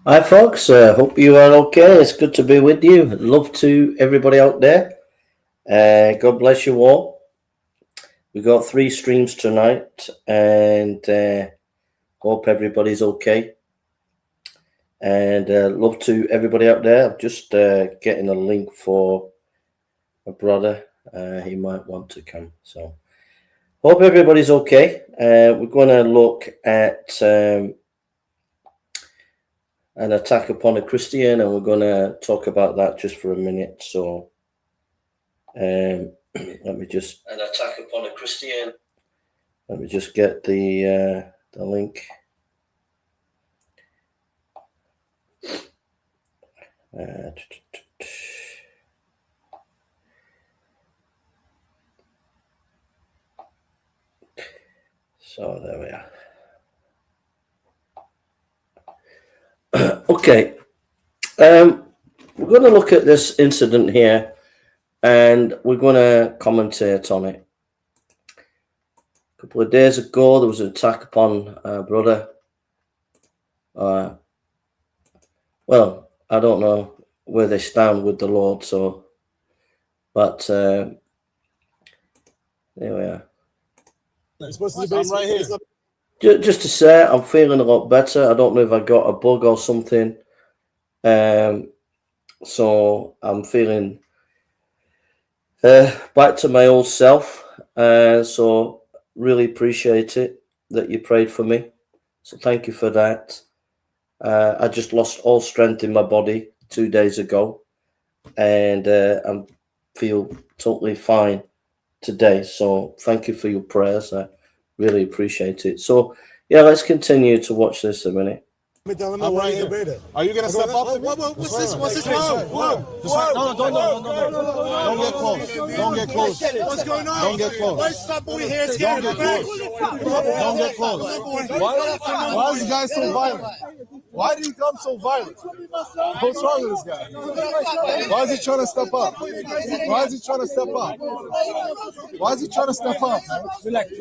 Hi, folks. Hope you are okay. It's good to be with you. Love to everybody out there. God bless you all. We got 3 streams tonight, and hope everybody's okay. And love to everybody out there. I'm just getting a link for a brother. He might want to come. So hope everybody's okay. We're going to look at an attack upon a Christian, and we're going to talk about that just for a minute. So let me just an attack upon a Christian. Let me just get the link. So there we are. Okay. We're going to look at this incident here, and we're going to commentate on it. A couple of days ago, there was an attack upon a brother. Well, I don't know where they stand with the Lord, so, but there we are. It's supposed to be right here. Just to say, I'm feeling a lot better. I don't know if I got a bug or something. So I'm feeling back to my old self. So really appreciate it that you prayed for me. So thank you for that. I just lost all strength in my body 2 days ago, and I feel totally fine today. So thank you for your prayers. I really appreciate it. So yeah, let's continue to watch this a minute. I'm right here. Are you gonna step up? What's this? What's this? Whoa! No, don't get close. Don't get close. What's going on? Don't get close. Where's that boy here? Don't get close. Don't get close. Why is the guy so violent? Why did he come so violent? What's wrong with this guy? Why is he trying to step up? Why is he trying to step up? Why is he trying to step up? Relax.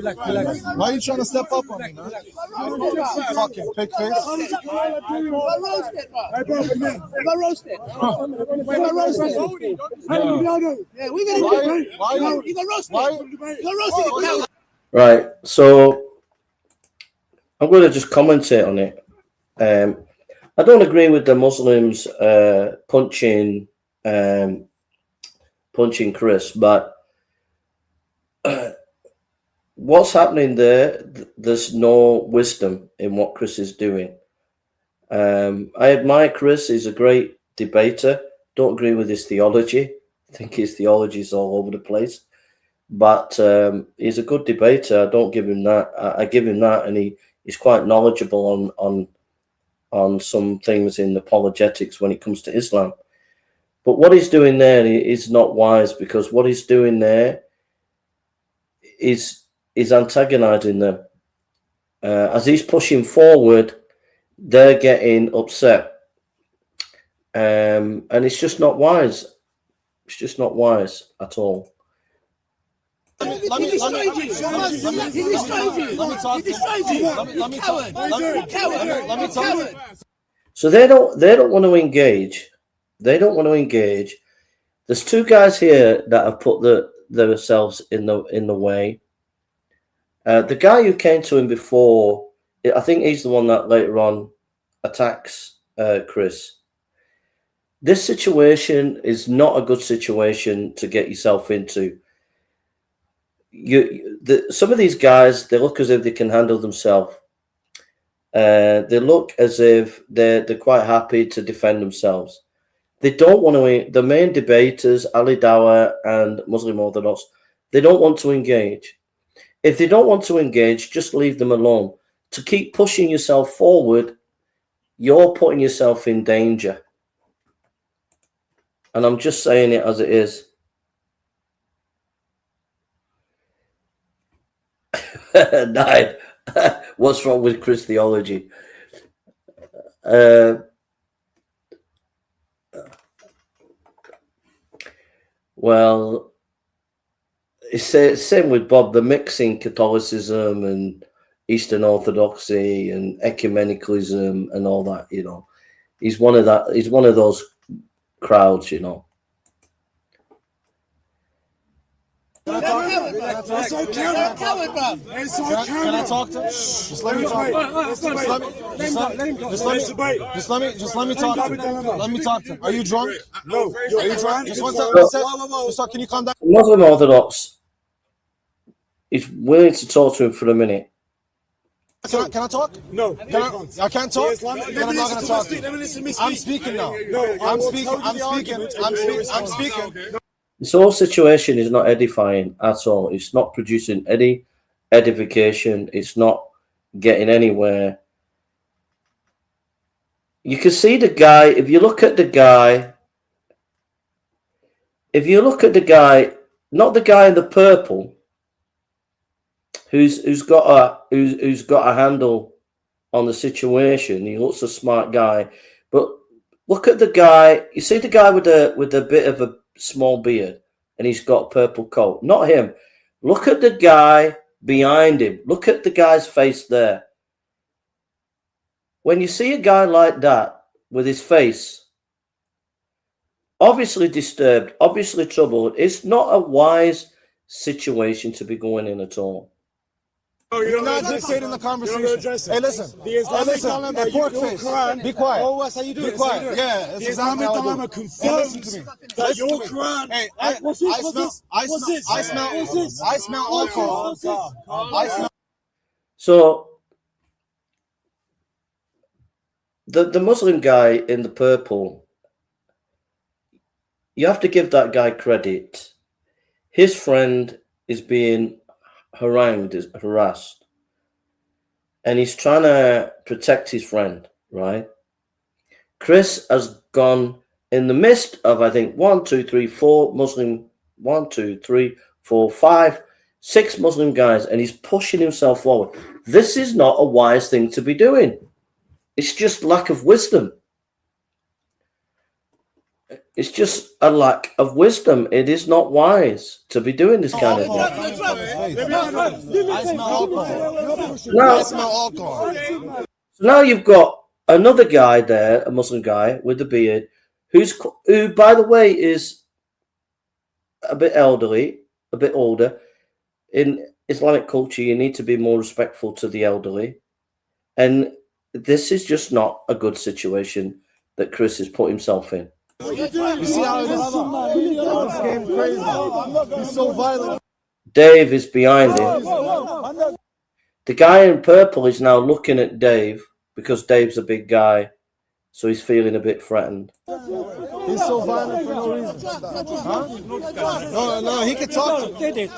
Why are you trying to step up on me, man? Fucking pig face. Right, so I'm going to just commentate on it. I don't agree with the Muslims punching Chris, but what's happening there? There's no wisdom in what Chris is doing. I admire Chris. He's a great debater. Don't agree with his theology. I think his theology is all over the place. But he's a good debater. I don't give him that. I give him that, and he's quite knowledgeable on some things in apologetics when it comes to Islam. But what he's doing there is not wise, because what he's doing there is antagonizing them. As he's pushing forward, they're getting upset. And it's just not wise. It's just not wise at all. Let me talk. So they don't want to engage. They don't want to engage. There's 2 guys here that have put themselves in the way. The guy who came to him before, I think he's the one that later on attacks Chris. This situation is not a good situation to get yourself into. Some of these guys, they look as if they can handle themselves. They look as if they're quite happy to defend themselves. They don't want to. The main debaters, Ali Dawah and Muslim Orthodox, they don't want to engage. If they don't want to engage, just leave them alone. To keep pushing yourself forward, you're putting yourself in danger. And I'm just saying it as it is. Nine. What's wrong with Chris theology? Well, it's the same with Bob. The mixing Catholicism and Eastern Orthodoxy and ecumenicalism and all that, He's one of that. He's one of those crowds, you know. Can I talk to him? Just let me talk. Just let me talk to him. Let me talk to him. Are you drunk? No. Are you drunk? Just one second. Can you calm down? Muslim Orthodox is willing to talk to him for a minute. Can I talk? No. I can't talk? Then I'm not going to talk to you. I'm speaking now. I'm speaking. This whole situation is not edifying at all. It's not producing any edification. It's not getting anywhere. You can see the guy, if you look at the guy, not the guy in the purple, who's got a handle on the situation. He looks a smart guy, but look at the guy. You see the guy with a bit of a small beard, and he's got a purple coat. Not him. Look at the guy behind him. Look at the guy's face there. When you see a guy like that with his face obviously disturbed, obviously troubled, it's not a wise situation to be going in at all. You're not dictating the conversation. Hey, listen. Hey, pork face. Be quiet. Oh, that's how you do it. Be quiet. Yeah, that's exactly how I do it. Listen to me. That your Quran. Hey, I smell alcohol. So the Muslim guy in the purple, you have to give that guy credit. His friend is being harangued, is harassed, and he's trying to protect his friend, right? Chris has gone in the midst of, I think, 6 Muslim guys, and he's pushing himself forward. This is not a wise thing to be doing. It's just lack of wisdom. It's just a lack of wisdom. It is not wise to be doing this kind of thing. Now you've got another guy there, a Muslim guy with a beard, who, by the way, is a bit elderly, a bit older. In Islamic culture, you need to be more respectful to the elderly. And this is just not a good situation that Chris has put himself in. You see how it is? This game crazy. He's so violent. Dave is behind him. The guy in purple is now looking at Dave because Dave's a big guy, so he's feeling a bit threatened. He's so violent for no reason. Huh? No, he can talk to me.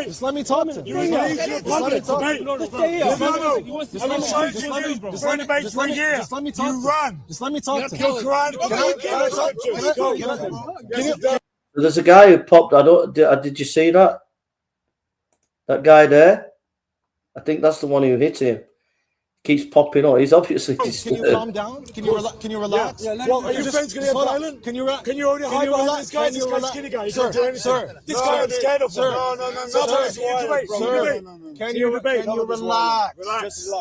Just let me talk to him. Just let me talk to him. Just let me talk to him. Just let me talk to him. There's a guy who popped. Did you see that? That guy there? I think that's the one who hit him. Keeps popping on. He's obviously disturbed. Can you calm down? Can you relax? Yeah. Well, are your friends going to get violent? Can you only hide behind this guy? This guy's skinny guy. Sir, this guy, I'm scared of him. No. Can you relax?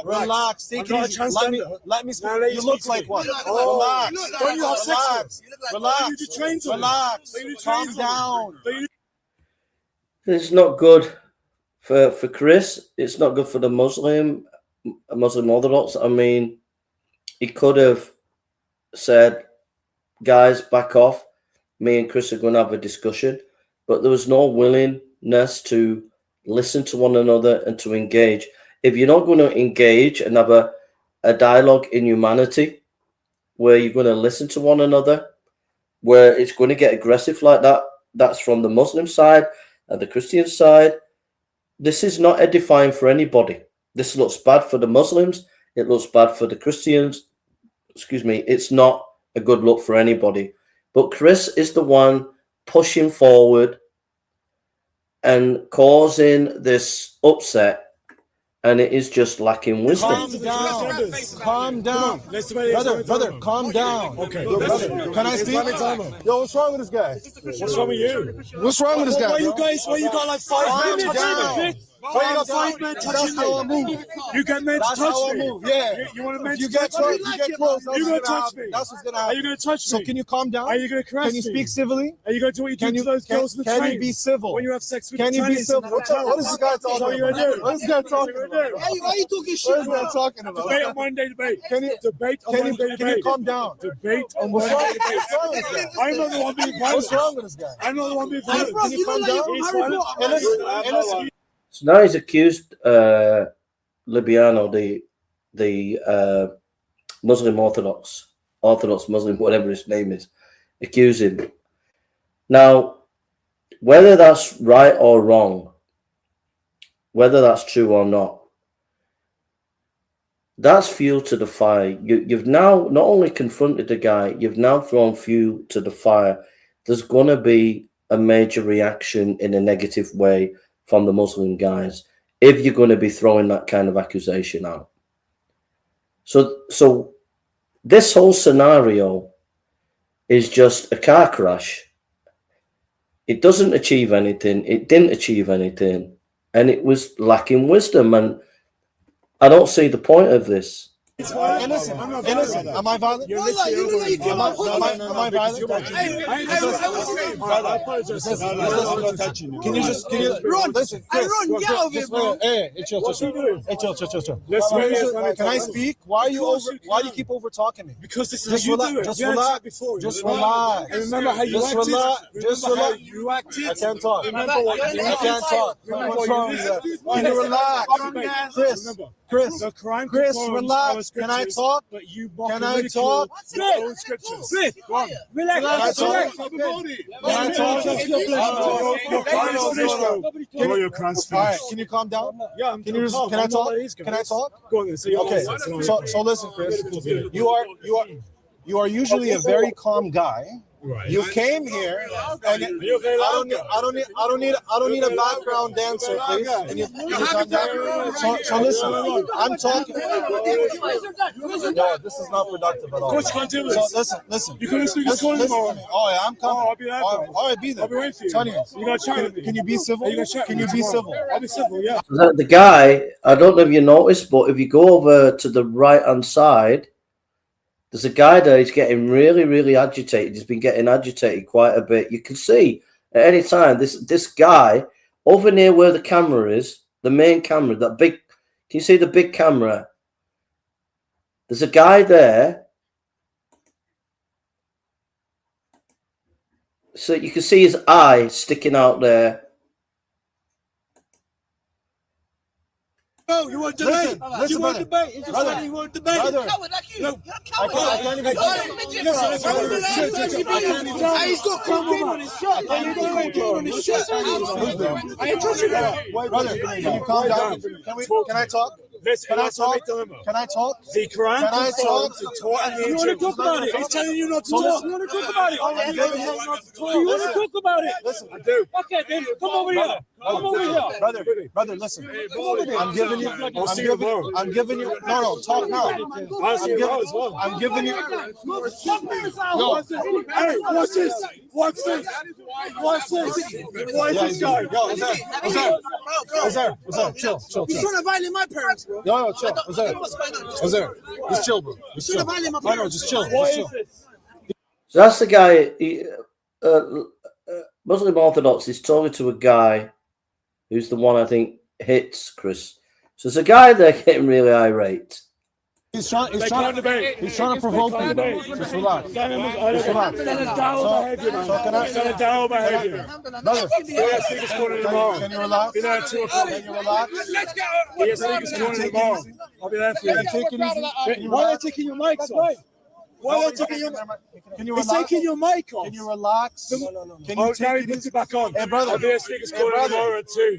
Relax. Take it easy. Let me speak. You look like one. Relax. Don't you have sex? Relax. Calm down. It's not good for Chris. It's not good for the Muslim Orthodox. I mean, he could have said, guys, back off. Me and Chris are going to have a discussion. But there was no willingness to listen to one another and to engage. If you're not going to engage and have a dialogue in humanity where you're going to listen to one another, where it's going to get aggressive like that, that's from the Muslim side and the Christian side. This is not edifying for anybody. This looks bad for the Muslims. It looks bad for the Christians. Excuse me. It's not a good look for anybody. But Chris is the one pushing forward and causing this upset, and it is just lacking wisdom. Calm down. Brother, calm down. Okay. Brother, can I speak? Yo, what's wrong with this guy? What's wrong with you? What's wrong with this guy? Why you got like 5 minutes? But you got 5 men touching me. You get men to touch me. That's how I move. Yeah. You want a man to touch me? You get close. You're gonna touch me. That's what's gonna happen. Are you gonna touch me? So can you calm down? Are you gonna caress me? Can you speak civilly? Are you gonna do what you do to those girls in the train? Can you be civil? When you have sex with the Chinese? Can you be civil? What is this guy talking about? What is this guy talking about? Why are you talking shit? What is this guy talking about? Debate on Monday debate. Can you debate on Monday debate? Can you calm down? Debate on Monday debate. I'm not the one being violent. What's wrong with this guy? I'm not the one being violent. Can you calm down? So now he's accused Libiano, the Muslim Orthodox Muslim, whatever his name is, accuse him. Now, whether that's right or wrong, whether that's true or not, that's fuel to the fire. You've now not only confronted the guy, you've now thrown fuel to the fire. There's going to be a major reaction in a negative way from the Muslim guys if you're going to be throwing that kind of accusation out. So this whole scenario is just a car crash. It doesn't achieve anything. It didn't achieve anything. And it was lacking wisdom. And I don't see the point of this. Innocent. Am I violent? Am I violent? I apologize. Can you Ron, listen? Ron, get over here, bro. Hey, chill. Can I speak? Why do you keep over talking me? Because this is how you do it. Just relax. And remember how you acted. Just relax. You acted. I can't talk. I can't talk. What's wrong with that? Can you relax? Chris, relax. Can I talk? Can I talk? Smith, relax. Can I talk? Can you calm down? Yeah. Can I talk? Can I talk? Okay. So listen, Chris. You are usually a very calm guy. Right. You came here, and I don't need a background dancer, please. And you come down. So listen, I'm talking. No, this is not productive at all. So listen. You can speak this morning. Oh yeah, I'm coming. I'll be there. All right, be there. I'll be waiting for you. Tony, you got chat. Can you be civil? Can you be civil? I'll be civil. Yeah. The guy, I don't know if you noticed, but if you go over to the right hand side, there's a guy there. He's getting really, really agitated. He's been getting agitated quite a bit. You can see at any time this guy over near where the camera is, the main camera, that big. Can you see the big camera? There's a guy there. So you can see his eye sticking out there. Oh, you want to debate? You want to debate? You want to debate? I can't even. He's got cocaine on his shirt. I ain't touching that. Brother, can you calm down? Can I talk? Can I talk? Can I talk? The Quran confirms the Torah and the Injil. You want to talk about it? He's telling you not to talk. You want to talk about it? You want to talk about it? Listen, I do. Okay, then come over here. Come over here, brother. Listen, I'm giving you. No, talk now. I'm giving you. Yo, hey, what's this? What's this guy? Yo, what's that? Chill. He's trying to violate my parents, bro. Yo, chill. What's that? Just chill, bro. Just chill. No, just chill. So that's the guy. Muslim Orthodox is talking to a guy who's the one I think hits Chris. So there's a guy there getting really irate. He's trying to provoke me. Just relax. Just relax. Brother, can you relax? Be there at 2 o'clock. Can you relax? I'll be there for you. Take it easy. Why are they taking your mics off? Why are they taking your mic? Can you relax? He's taking your mic off. Can you relax? No. Can you take it back on? Hey, brother. I'll be at speakers corner tomorrow at 2.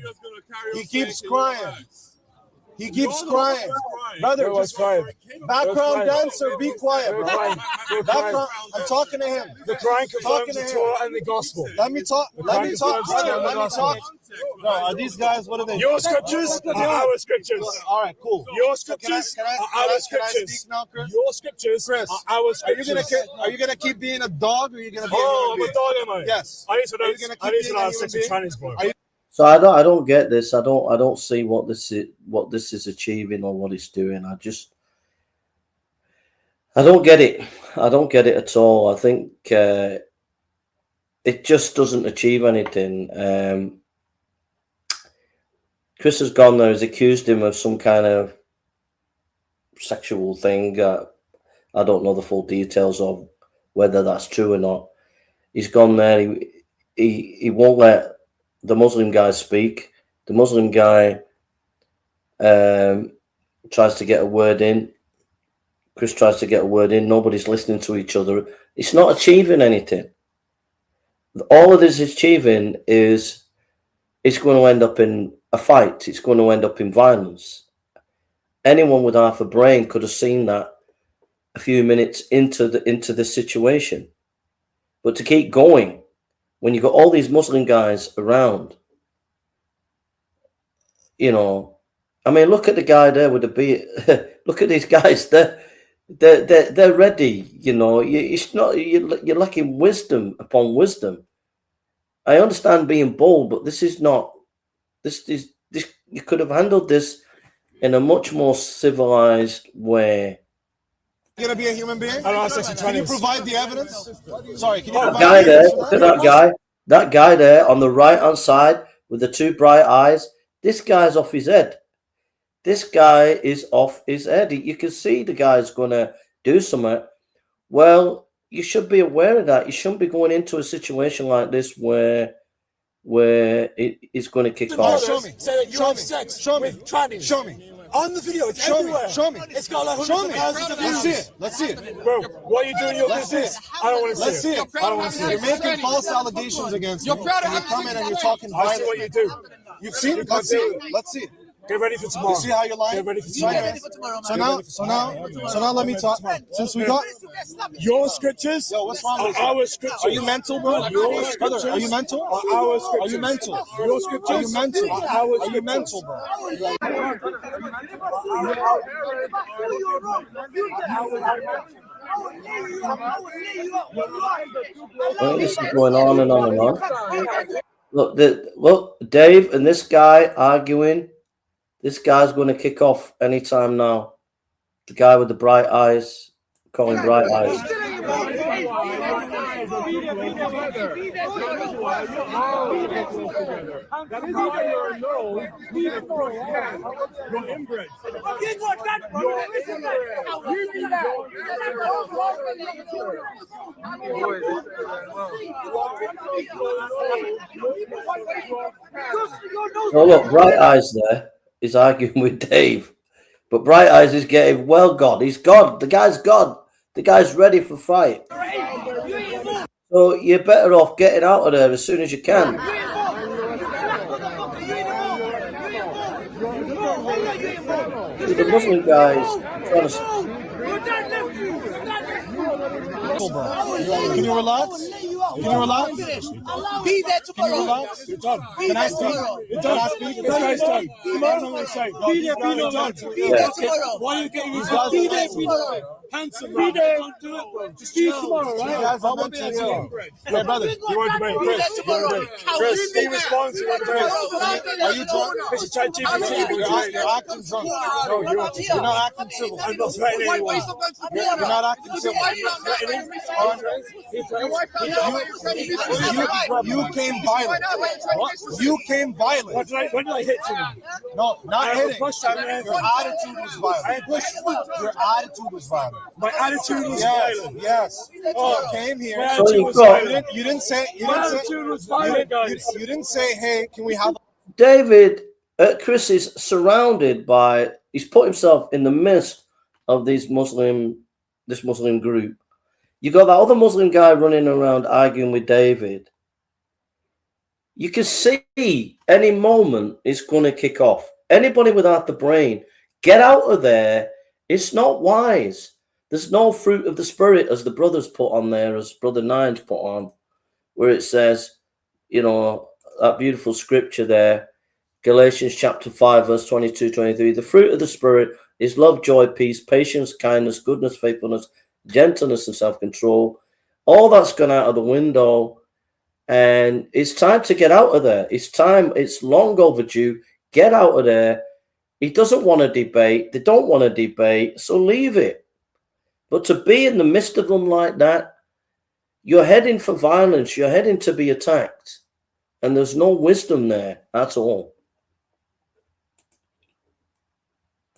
He keeps crying. Brother, just background dancer, be quiet, bro. Background, I'm talking to him. The Quran confirms the Torah and the Gospel. Let me talk. No, are these guys, what are they? Your scriptures are our scriptures. All right, cool. Your scriptures are our scriptures. Your scriptures are our scriptures. Are you going to keep being a dog, or are you going to be a dog, am I? Yes. I need to know how to sex with Chinese boy. So I don't get this. I don't see what this is achieving or what it's doing. I don't get it. I don't get it at all. I think it just doesn't achieve anything. Chris has gone there. He's accused him of some kind of sexual thing. I don't know the full details of whether that's true or not. He's gone there. He won't let the Muslim guy speak. The Muslim guy tries to get a word in. Chris tries to get a word in. Nobody's listening to each other. It's not achieving anything. All of this is achieving is it's going to end up in a fight. It's going to end up in violence. Anyone with half a brain could have seen that a few minutes into the situation. But to keep going, when you've got all these Muslim guys around, you know, I mean, look at the guy there with the beard. Look at these guys. They're ready. You know, it's not you're lacking wisdom upon wisdom. I understand being bold, but this is not. This you could have handled this in a much more civilized way. You're gonna be a human being? Can you provide the evidence? Sorry, can you provide guy the there? evidence? Look at that guy. That guy there on the right hand side with the two bright eyes. This guy's off his head. This guy is off his head. You can see the guy's gonna do something. Well, you should be aware of that. You shouldn't be going into a situation like this where it is going to kick off. Show me. Show me. Show me. On the video, it's Show everywhere. me. Show me. It's got like Show me. hundreds of thousands of Let's views. see it. Let's see it. Bro, what are you doing your Let's see business? it. I don't want to Let's see it. I don't want to see You're it. making false allegations against me. And you come in and you're talking I see what violent. you do. You've seen it? Let's see it. Let's see it. Get ready for tomorrow. You see how you're lying? Get ready for tomorrow. So now let me talk. Since we got Your scriptures Yo, what's wrong are with you? our scriptures. Are you mental, bro? Your scriptures Are you mental? are our scriptures. Are you mental? Your scriptures Are you mental? are our Are you scriptures. mental, bro? Well, this is going on and on and on. Look, Dave and this guy arguing. This guy's going to kick off anytime now. The guy with the bright eyes, calling bright eyes. Oh, look, bright eyes there is arguing with Dave. But Bright Eyes is getting God. He's God. The guy's God. The guy's ready for fight. So you're better off getting out of there as soon as you can. The Muslim guys trying to. Can you relax? Can you relax? Be there Can you tomorrow. relax? You're done. Can I speak? You're Can I done. speak? This guy's done. That's what I'm saying. Be there, be there. Be there tomorrow. Why are you getting These yourself? guys Be are there, mental. be there. Handsome, be there. Don't do it, bro. Just chill tomorrow, You right? guys are mental. Hey, brother. You want to debate? Be there Chris, you tomorrow. want to debate? Chris, he responds. You want to debate? Are you drunk? This is ChatGPT. You're acting drunk. No, You're not acting civil. I'm not threatening anyone. You're not acting civil. You came violent. You came violent. When did I hit someone? No, not I hitting. pushed that man. Your attitude was violent. I pushed. Your attitude was violent. My attitude was Yes, violent. yes. Oh. You came here. My So attitude you was got- violent. You didn't say. My attitude was violent, guys. You didn't say, "Hey, can we have?" David, Chris is surrounded by. He's put himself in the midst of this Muslim group. You got that other Muslim guy running around arguing with David. You can see any moment it's going to kick off. Anybody without the brain, get out of there. It's not wise. There's no fruit of the spirit, as the brothers put on there, as Brother Nines put on, where it says, you know, that beautiful scripture there, Galatians chapter 5, verse 22, 23. The fruit of the spirit is love, joy, peace, patience, kindness, goodness, faithfulness, gentleness, and self-control. All that's gone out of the window. And it's time to get out of there. It's time. It's long overdue. Get out of there. He doesn't want to debate. They don't want to debate. So leave it. But to be in the midst of them like that, you're heading for violence. You're heading to be attacked. And there's no wisdom there at all.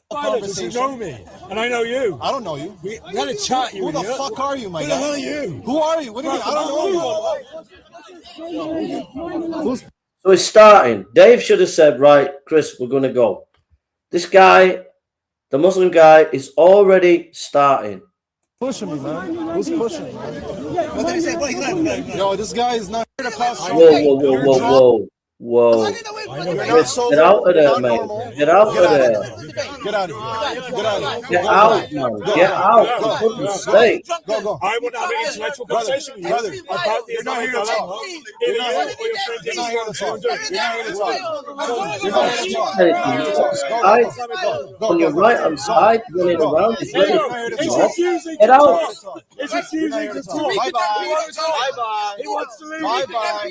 Because you know me, and I know you. I don't know you. We had a chat, you Who the idiot. fuck are you, my Who guy? the hell are you? Who are you? What do you mean? I don't know you. So it's starting. Dave should have said, right, Chris, we're going to go. This guy, the Muslim guy, is already starting. Pushing me, man. Who's pushing me, man? What did he say? Yo, this guy is not here to cause trouble. Whoa. Chris, Get out of there, mate. Get out of there. Get out of here. Get out of here. Get out, man. Get out. For goodness sake. Go. I want to have an intellectual conversation with you Brother, about the you're not here to Islamic talk. dilemma. You're not here to talk. You're not here to talk. You're not here to talk. On your right hand side, running around. It's refusing Get to out. talk. It's refusing to talk. Bye-bye. He wants to leave. Bye-bye.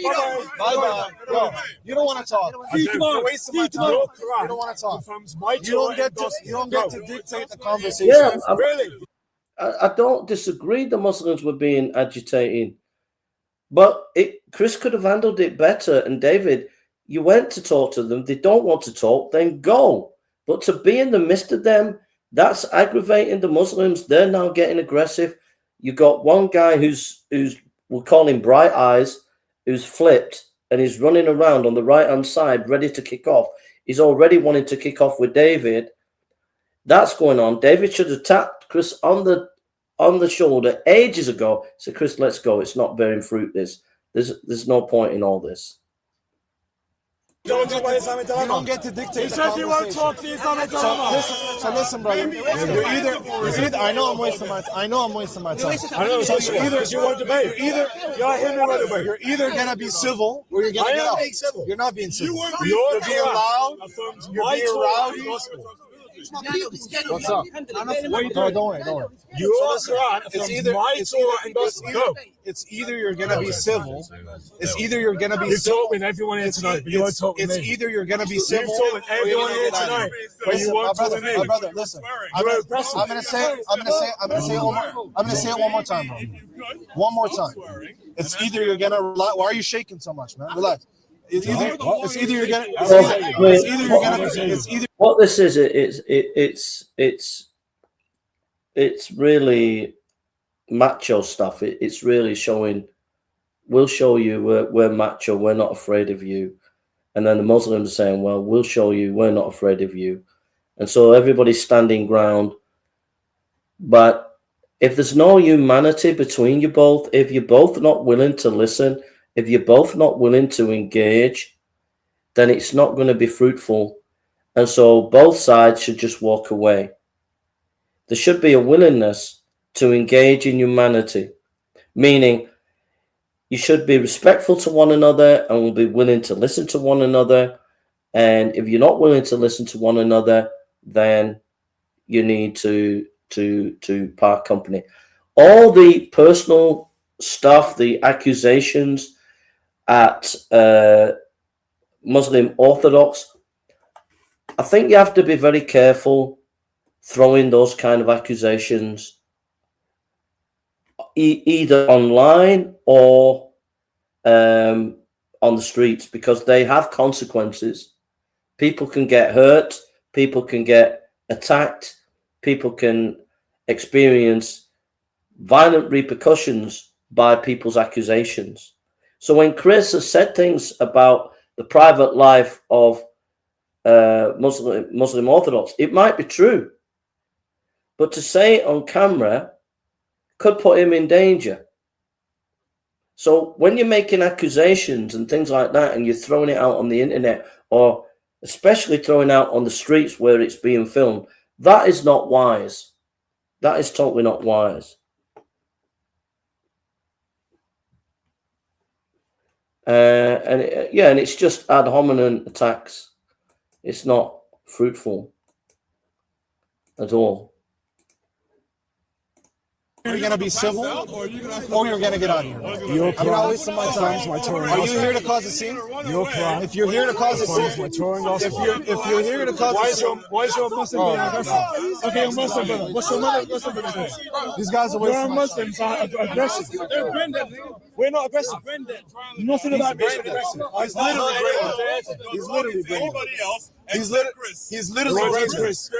Yo, you don't want to talk. You're wasting my time. You don't want to talk. You don't get to dictate the conversation. Yeah, Really? I don't disagree the Muslims were being agitating, but Chris could have handled it better. And David, you went to talk to them. They don't want to talk, then go. But to be in the midst of them, that's aggravating the Muslims. They're now getting aggressive. You got one guy who's we'll call him Bright Eyes, who's flipped and he's running around on the right-hand side, ready to kick off. He's already wanting to kick off with David. That's going on. David should have tapped Chris on the shoulder ages ago. So Chris, let's go. It's not bearing fruit. There's no point in all this. You don't get to dictate. He says he won't talk to the Islamic dilemma. So listen, brother. You're either. I know I'm wasting my time. I know, So you won't debate. You're either gonna be civil or you're gonna get out. You're not being civil. You're being loud. You're being rowdy. What's up? No, don't worry. Your Quran It's either you're gonna be civil. It's either you're gonna be You've civil. talked with everyone here tonight, but you won't talk with me. It's either you're gonna be You've civil. talked with everyone here tonight, but you won't talk with me. My brother, listen. I'm gonna say it one more time, bro. One more time. It's either you're gonna relax. Why are you shaking so much, man? Relax. It's either you're gonna. What this is, it's really macho stuff. It's really showing. We'll show you we're macho. We're not afraid of you. And then the Muslims are saying, well, we'll show you we're not afraid of you. And so everybody's standing ground. But if there's no humanity between you both, if you're both not willing to listen, if you're both not willing to engage, then it's not going to be fruitful. And so both sides should just walk away. There should be a willingness to engage in humanity, meaning you should be respectful to one another and will be willing to listen to one another. And if you're not willing to listen to one another, then you need to part company. All the personal stuff, the accusations at Muslim Orthodox, I think you have to be very careful throwing those kind of accusations either online or on the streets, because they have consequences. People can get hurt, people can get attacked, people can experience violent repercussions by people's accusations. So when Chris has said things about the private life of Muslim Orthodox, it might be true, but to say it on camera could put him in danger. So when you're making accusations and things like that, and you're throwing it out on the internet, or especially throwing out on the streets where it's being filmed, that is not wise. That is totally not wise. And it's just ad hominem attacks. It's not fruitful at all. Are you gonna be civil, or you're gonna get out of here? Your I'm not crime. wasting my time. My touring Are you gospel. here to cause a scene? Your crime. If you're here to cause a scene, My touring gospel. if you're here to cause a scene, Why is your Muslim being aggressive? Okay, you're Muslim brother. What's your Muslim brother? these guys are wasting Your my time. Muslims are aggressive. We're not aggressive. Nothing about me is aggressive. He's literally brainless. He's literally brainless. He's literally brainless.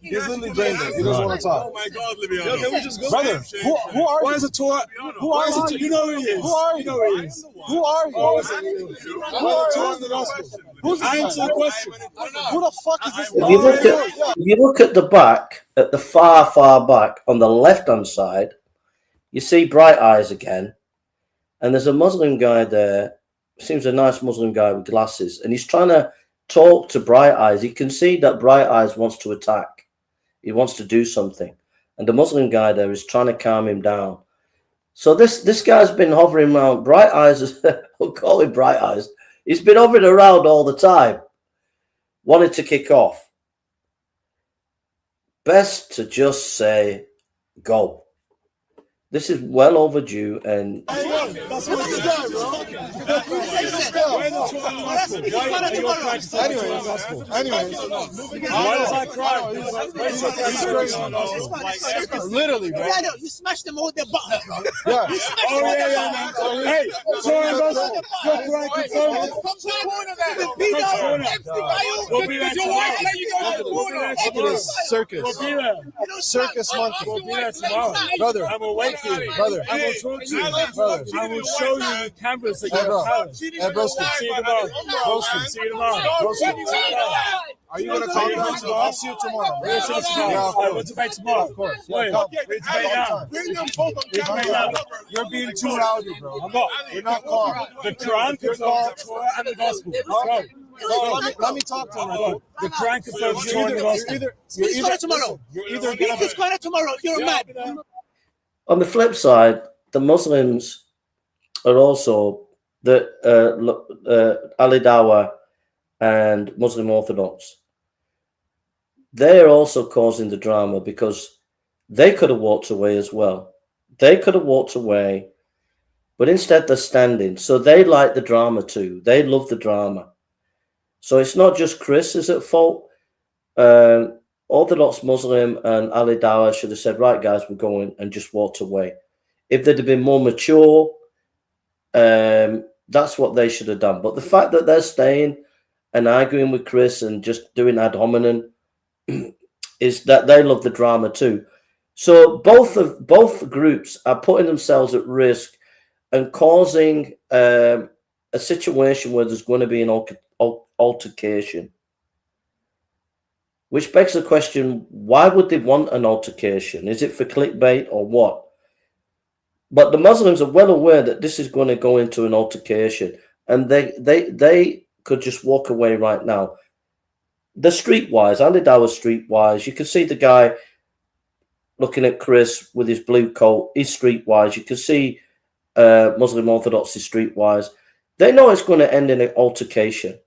He's literally brainless. He doesn't want to talk. Oh my God, Libya. Can we just go? Brother, who are Why you? is it Torah? Who are you? You know who he is. Who are You know who he is. Who are you? Oh, who are the gospel? Who's this Answer guy? the question. Who the fuck is this If you look guy? at, if you look at the back, at the far back on the left-hand side, you see Bright Eyes again, and there's a Muslim guy there. Seems a nice Muslim guy with glasses, and he's trying to talk to Bright Eyes. You can see that Bright Eyes wants to attack. He wants to do something, and the Muslim guy there is trying to calm him down. So this guy's been hovering around. Bright Eyes, we'll call him Bright Eyes. He's been hovering around all the time, wanted to kick off. Best to just say, go. This is well overdue, and That's what this guy, bro. Anyway, Why does I cry? literally, bro. Yeah, no, you smashed them all their butt. Yeah. Oh yeah, man. Hey, touring gospel. Your crime confirmed. We'll be there tomorrow. Circus. We'll be there. Circus monkey. We'll be there tomorrow. Brother. I will wait for you. Brother. I will talk to you. Brother. I will show you with cameras that Hey, you're bro. a talent. Hey, broski. See you tomorrow. Broski. See you tomorrow. Broski. Are you gonna calm down tomorrow? I'll see you tomorrow. We're going to see you Yeah, tomorrow. of All right, course. we'll debate tomorrow. Of course. Wait, Come. we debate now. We debate now. You're being too rowdy, bro. I'm not. You're not calm. The Quran confirms the Torah and the Gospel. Let's go. No, let me talk to him. Bro. The Quran confirms the Torah and the Gospel. Speak to tomorrow. You're either Speak gonna to Square tomorrow if you're mad. on the flip side, the Muslims are also the Ali Dawah and Muslim Orthodox. They're also causing the drama because they could have walked away as well. They could have walked away, but instead they're standing. So they like the drama too. They love the drama. So it's not just Chris is at fault. Orthodox Muslim and Ali Dawah should have said, right, guys, we're going, and just walked away. If they'd have been more mature, that's what they should have done. But the fact that they're staying and arguing with Chris and just doing ad hominem is that they love the drama too. So both groups are putting themselves at risk and causing a situation where there's going to be an altercation. Which begs the question, why would they want an altercation? Is it for clickbait or what? But the Muslims are well aware that this is going to go into an altercation, and they could just walk away right now. They're streetwise. Ali Dawah's streetwise. You can see the guy looking at Chris with his blue coat. He's streetwise. You can see Muslim Orthodox is streetwise. They know it's going to end in an altercation.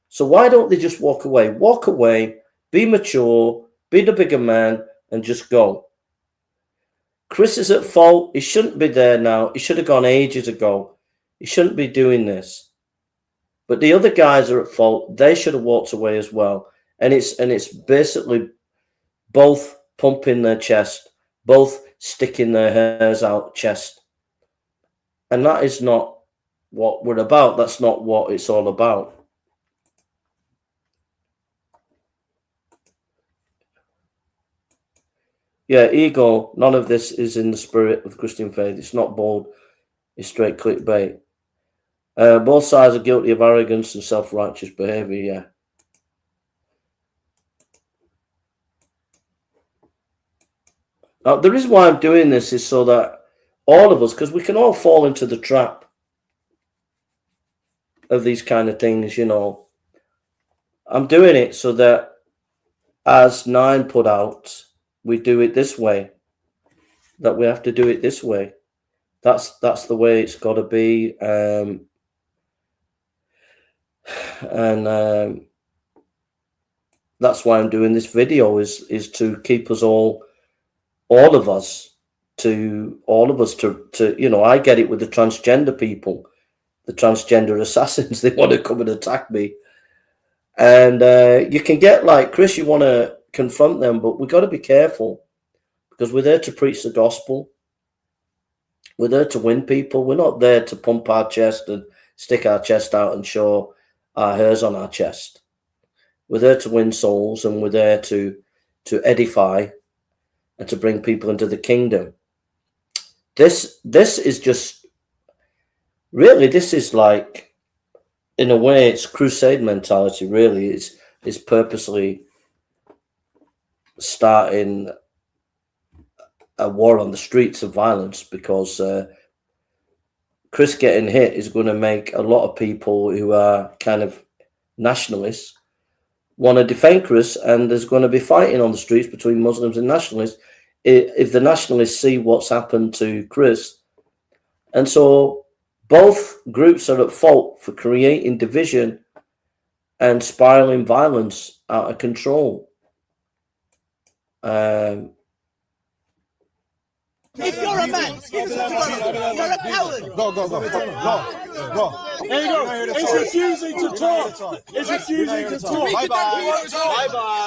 So why don't they just walk away? Walk away, be mature, be the bigger man, and just go. Chris is at fault. He shouldn't be there now. He should have gone ages ago. He shouldn't be doing this. But the other guys are at fault. They should have walked away as well. And it's basically both pumping their chest, both sticking their hairs out chest. And that is not what we're about. That's not what it's all about. Yeah, ego, none of this is in the spirit of the Christian faith. It's not bold. It's straight clickbait. Both sides are guilty of arrogance and self-righteous behavior, yeah. Now, the reason why I'm doing this is so that all of us, because we can all fall into the trap of these kind of things, you know. I'm doing it so that, as Nine put out, we do it this way. That we have to do it this way. That's the way it's got to be. That's why I'm doing this video is to keep us all all of us to I get it with the transgender people, the transgender assassins. They want to come and attack me, and you can get like Chris, you want to confront them, but we've got to be careful because we're there to preach the gospel. We're there to win people. We're not there to pump our chest and stick our chest out and show our hairs on our chest. We're there to win souls, and we're there to edify and to bring people into the kingdom. This is just really, this is like, in a way, it's crusade mentality. Really, it's purposely starting a war on the streets of violence, because Chris getting hit is going to make a lot of people who are kind of nationalists want to defend Chris, and there's going to be fighting on the streets between Muslims and nationalists if the nationalists see what's happened to Chris. And so both groups are at fault for creating division and spiraling violence out of control. If you're a man, you're a coward. Go. There you go. He's refusing to talk. He's refusing to talk. Bye-bye.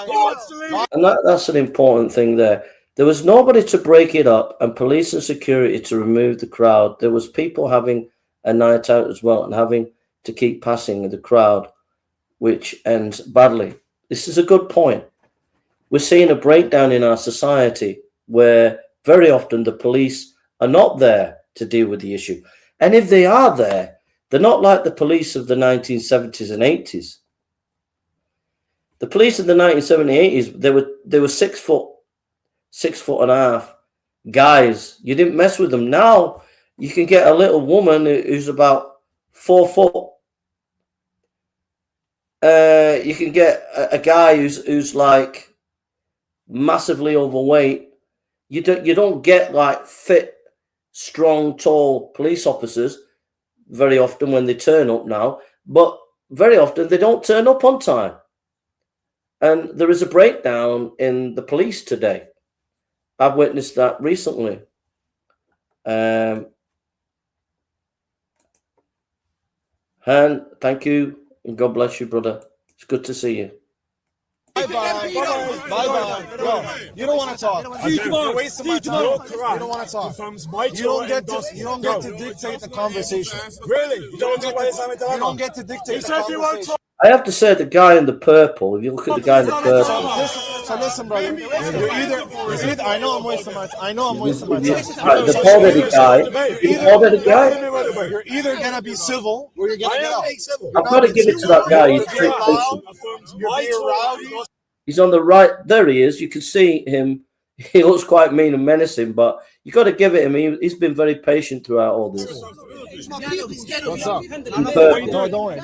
He wants to leave. And that's an important thing there. There was nobody to break it up and police and security to remove the crowd. There was people having a night out as well and having to keep passing the crowd, which ends badly. This is a good point. We're seeing a breakdown in our society where very often the police are not there to deal with the issue. And if they are there, they're not like the police of the 1970s and 80s. The police of the 1970s, 80s, they were 6 foot, 6.5 guys. You didn't mess with them. Now you can get a little woman who's about 4 foot. You can get a guy who's like massively overweight. You don't get like fit, strong, tall police officers very often when they turn up now, but very often they don't turn up on time. And there is a breakdown in the police today. I've witnessed that recently. Han, thank you, and God bless you, brother. It's good to see you. Bye-bye. Go. You don't want to talk. You're wasting my time. You don't want to talk. You don't get to dictate the conversation. Really? You don't want to You don't get to dictate the conversation. I have to say, the guy in the purple, if you look at the guy in the purple. So listen, brother. You're either I know I'm wasting my time. The bald-headed guy. You're either going to be civil or you're going to get out. I've got to give it to that guy. You're rowdy. He's on the right. There he is. You can see him. He looks quite mean and menacing, but you got to give it him. He's been very patient throughout all this. What's up? Don't worry.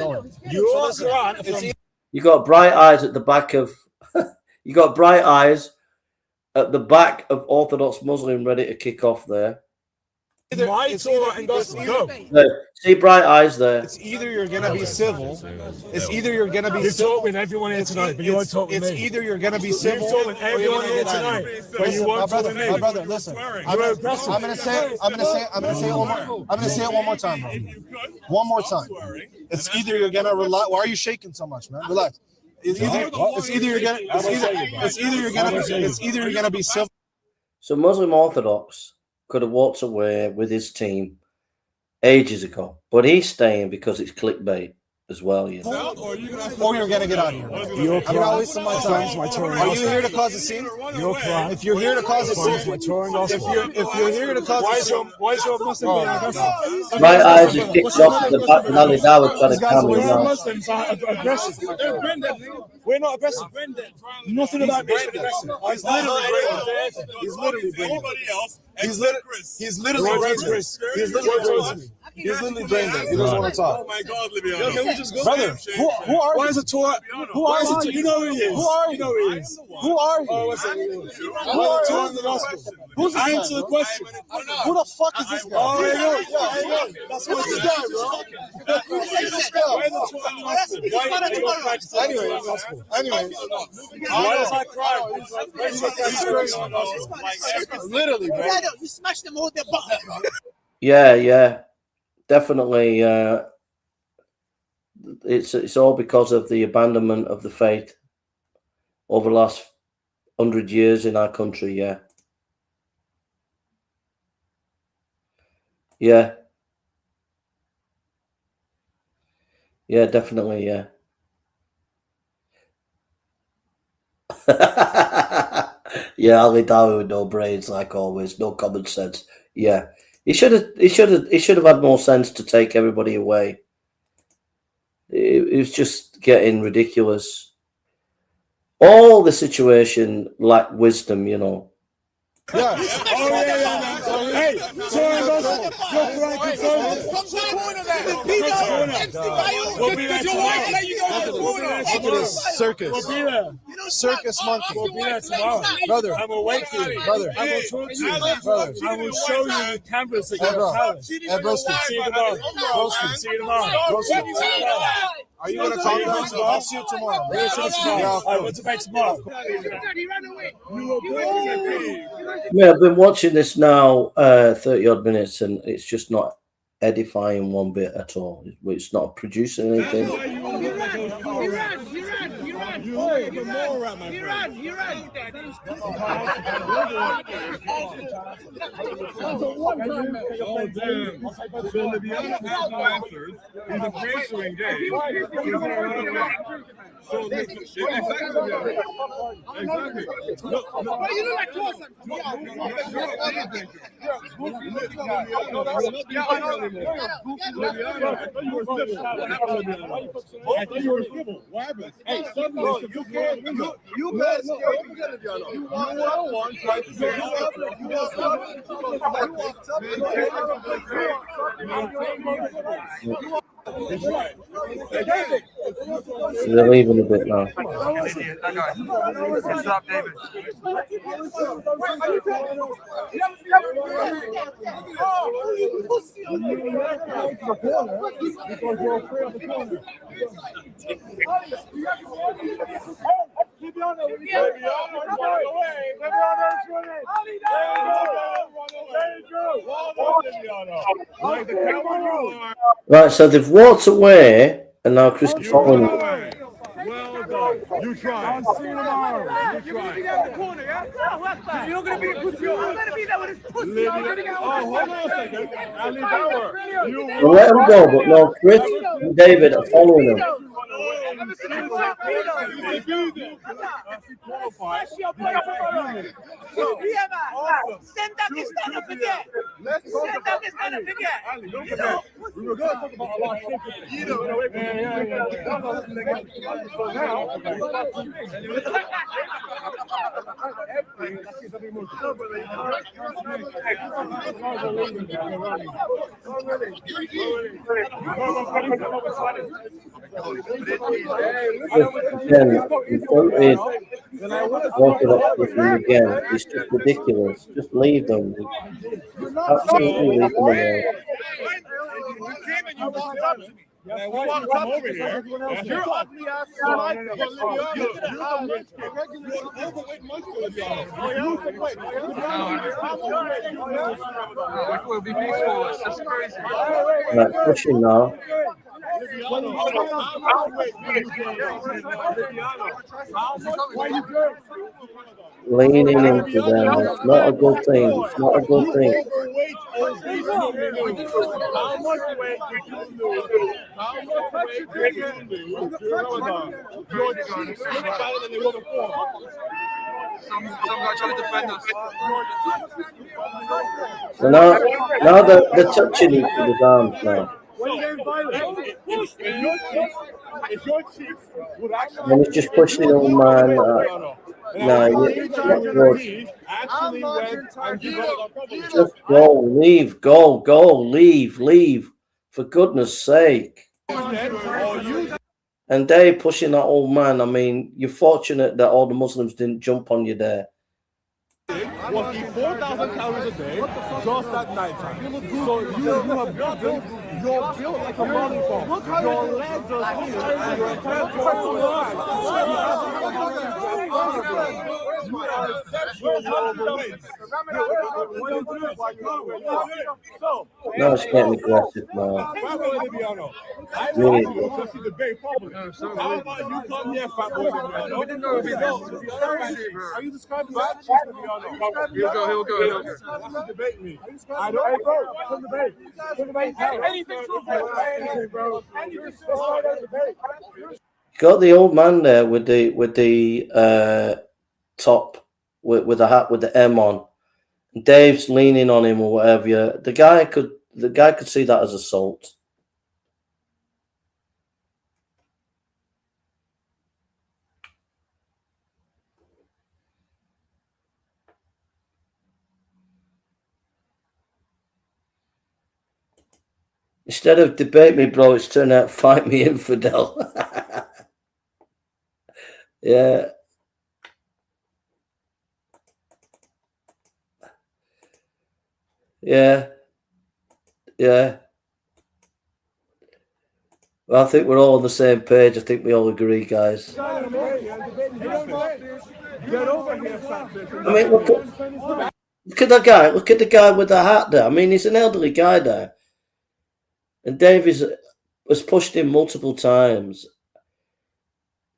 You got bright eyes at the back of. You got bright eyes at the back of Orthodox Muslim ready to kick off there. See bright eyes there. It's either you're gonna be civil. It's either you're gonna be civil. civil. With everyone here tonight, but you won't talk with me. It's either you're gonna be civil. You've with everyone here tonight, but you won't talk with me. My brother, listen. I'm gonna say it one more time, bro. One more time. It's either you're gonna rely. Why are you shaking so much, man? Relax. It's either you're gonna be civil. So Muslim Orthodox could have walked away with his team ages ago, but he's staying because it's clickbait as well, you know. Or you're gonna get out of here. I'm not wasting my time. Are you here to cause a scene? If you're here to cause a scene, if you're here to cause a scene, why is your Muslim being aggressive? My eyes are kicked off the back and Ali Dawud trying to calm me down. Muslims are aggressive. We're not aggressive. Nothing about being aggressive. He's literally bringing. He's literally bringing. He's literally brain dead. He doesn't want to talk. Oh my God, Liviano. Can we just go? Brother, who are Why you? is it Torah? Who are you? You know who he is. Who are You know you? who he is. Who are you? Oh, what's it? Who are Torah in the gospel? Who's this guy? Answer the question. Who the fuck is this guy? Oh, hey, Yeah, look. that's who's this guy, bro? Who's this guy? Why is it Torah in the gospel? Why are you practicing? Anyway, why does I cry? literally, bro. You smashed them all their butt. Yeah, definitely. It's all because of the abandonment of the faith over the last 100 years in our country. Yeah, definitely. Yeah. Yeah, Ali Dawi with no brains, like always, no common sense. Yeah, he should have had more sense to take everybody away. It was just getting ridiculous. All the situation lacked wisdom, you know. Yeah. Hey, Torah in the gospel. You're correct. We'll be there tomorrow. Look at this circus. We'll be there. Circus monkey. We'll be there tomorrow. Brother. I will wait for you. Brother. I will talk to you. Brother. I will show you the canvas that Hey, you bro. have. Hey, broski. See you tomorrow. Broski. See you tomorrow. Broski. Are you gonna talk about it? I'll see you tomorrow. We're going to see you tomorrow. Yeah, All right, what's the back tomorrow? Yeah, I've been watching this now 30 odd minutes, and it's just not edifying one bit at all. It's not producing anything. They're leaving a bit now. Stop, David. Right, so they've walked away, and now Chris is following them. Well done. You try. I'll see you tomorrow. You try. You're not going to be a pussy. I'm going to be there with his pussy. Oh, hold on a second. Ali Bauer. Well, let them go, but no, Chris and David are following them. Send that this time to forget. Send that this time to forget. We were going to talk about a lot of shit. So now, Again, Orthodox again, it's just ridiculous. Just leave them. Absolutely leave them alone. Yeah, we want to come over here. You're ugly ass. We'll be peaceful. It's just crazy. Right, pushing now. Leaning into them. It's not a good thing. It's not a good thing. How much weight did you lose? How much weight did you lose during Ramadan? You're better than they were before. Some guy trying to defend us. So now they're touching each other's arms now. If your chief would actually And it's just pushing the old man. No, just go, leave, go, leave. For goodness sake. And Dave pushing that old man. I mean, you're fortunate that all the Muslims didn't jump on you there. Was eat 4,000 calories a day just at night time. So you have gotten, you're built like a lollipop. Your legs are skinny and your head you are exceptionally overweight. No, it's getting aggressive now. Really? Debate probably. How about you come here, fat boy? Are you describing that? He'll go. Debate me. I don't. Bro, come debate. Anything bro. Got the old man there with the top with the hat with the M on. Dave's leaning on him or whatever. The guy could see that as assault. Instead of debate me, bro, it's turned out fight me, infidel. Yeah. Yeah. Yeah. Well, I think we're all on the same page. I think we all agree, guys. Get over here, fat bitch. I mean, look at that guy. Look at the guy with the hat there. I mean, he's an elderly guy there. And Dave has pushed him multiple times.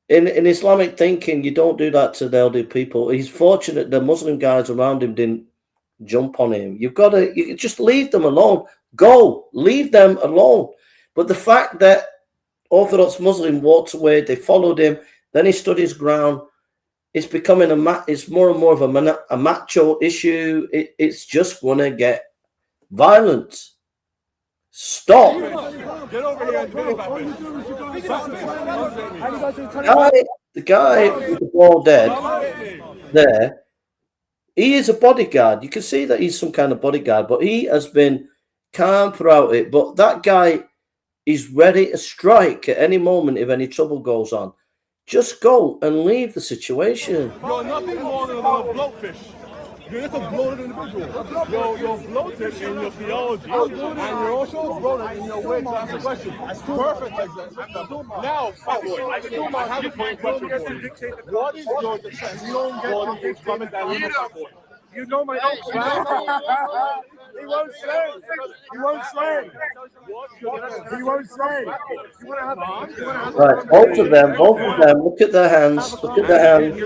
In Islamic thinking, you don't do that to the elderly people. He's fortunate the Muslim guys around him didn't jump on him. You just leave them alone. Go, leave them alone. But the fact that Orthodox Muslim walked away, they followed him, then he stood his ground. It's becoming it's more and more of a macho issue. It's just going to get violent. Stop. Get over here. The guy with the bald head there, he is a bodyguard. You can see that he's some kind of bodyguard, but he has been calm throughout it. But that guy is ready to strike at any moment if any trouble goes on. Just go and leave the situation. You're nothing more than a bloatfish. You're just a bloated individual. You're bloated in your theology, and you're also bloated in your way to ask a question. Perfect example. Now, fat boy, I have a question for you. What is your defense for the Islamic dilemma, fat boy? You know my answer. He won't say. He won't say. He won't say. You want to have right, both of them. Look at their hands. Look at their hands.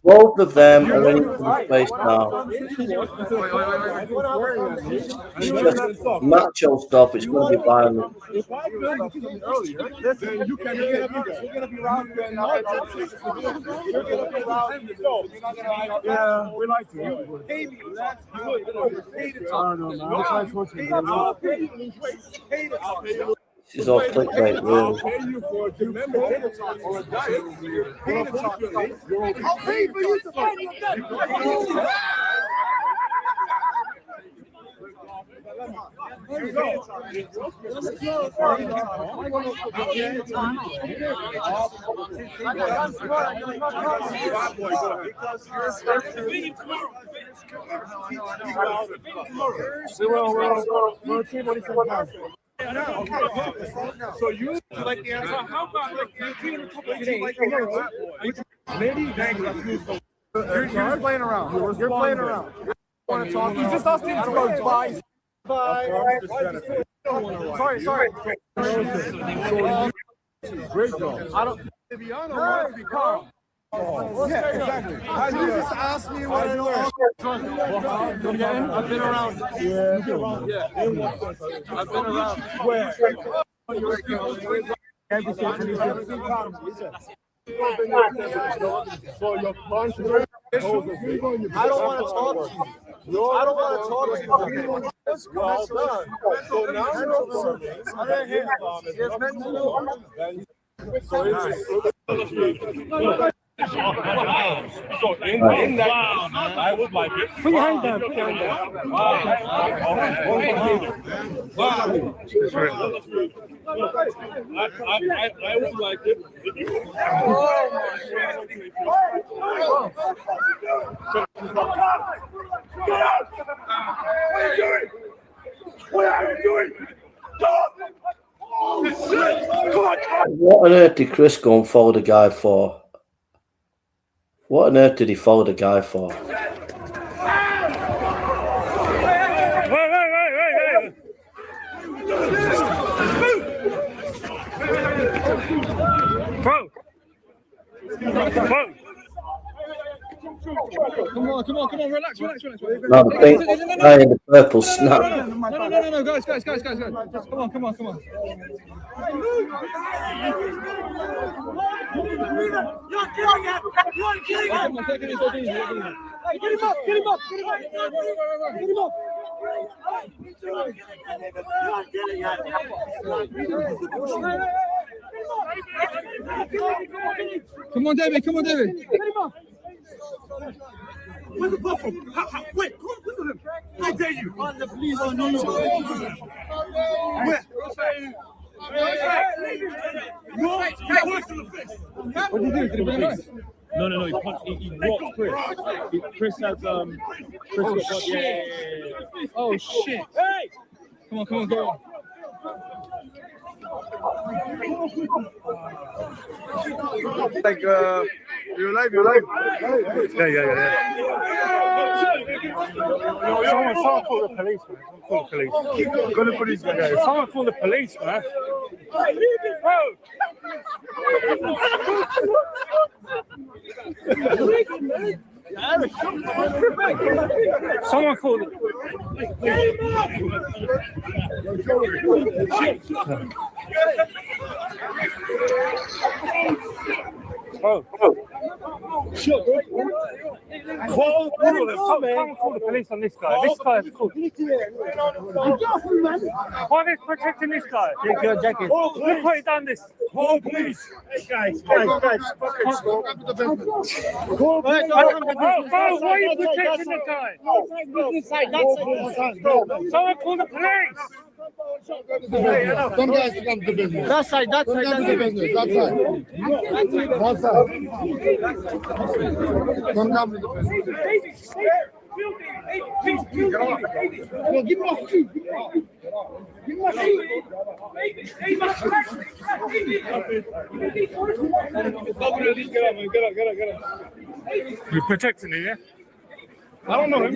Both of them are in the space now. It's just macho stuff. It's going to be violent. If I build something earlier, then you can get up either. You're going to be around. You're going to be around. Yeah, we like to. Pay me. She's all clickbait, I'll really. pay you for a data talk or a diet. I'll pay for you to find your debt. So you like the answer? How about like you're like the answer? Maybe you're just playing around. You're playing around. Want to talk? You just asked him to go bye. Bye. Sorry. Great job. I don't. To be honest, I want to be calm. Yeah, exactly. You just asked me what I know. I've been around. Yeah. I've been around. Where? So your country. I don't want to talk to you. I don't want to talk to you. Well done. So now you're So in that, I would like it. Put your hand down. Put your hand down. I would like it. What are you doing? What on earth did Chris go and follow the guy for? What on earth did he follow the guy for? Bro. Come on, relax. No, the pink guy in the purple snap. No, guys. Come on. You're killing him! Come on, take it easy. Hey, get him up! Get him up! You're killing him! Come on, David. Where's the buffer? Wait, come on, listen to him. I dare you. Please, I know you. Where? No, voice in the face. What did he do? Did he bring it right? No, he punched, he rocked Chris. Chris has, Chris got punched. Yeah. Oh, shit. Hey! Come on, go. Like, you're alive. Yeah. Someone call the police, man. Call the police. Someone call the police, man. Someone call it. Call the police on this guy. This guy is cool. Why are they protecting this guy? Take your jacket. Look what he done this. Call police. Hey, guys. Fucking stop. Call police. Why are you protecting the guy? Someone call the police. Some guys come to business. That side. Come to business. That side. Come to the business. Give me my shoe. Give me my shoe. Get up. You're protecting him, yeah? I don't know him.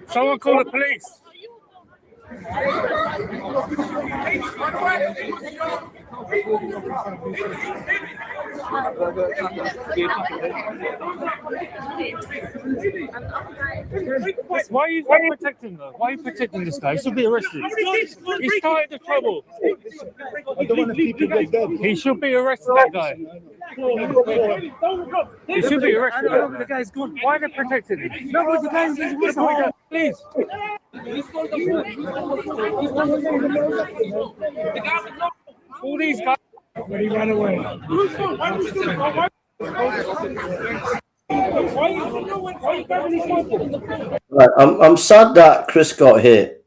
Someone call the police. Why are you protecting him? Why are you protecting this guy? He should be arrested. He started the trouble. I don't want to people get dead. He should be arrested, that guy. He should be arrested. The guy's gone. Why are they protecting him? No, the guy's Please. All these guys. But he ran away. Right, I'm sad that Chris got hit,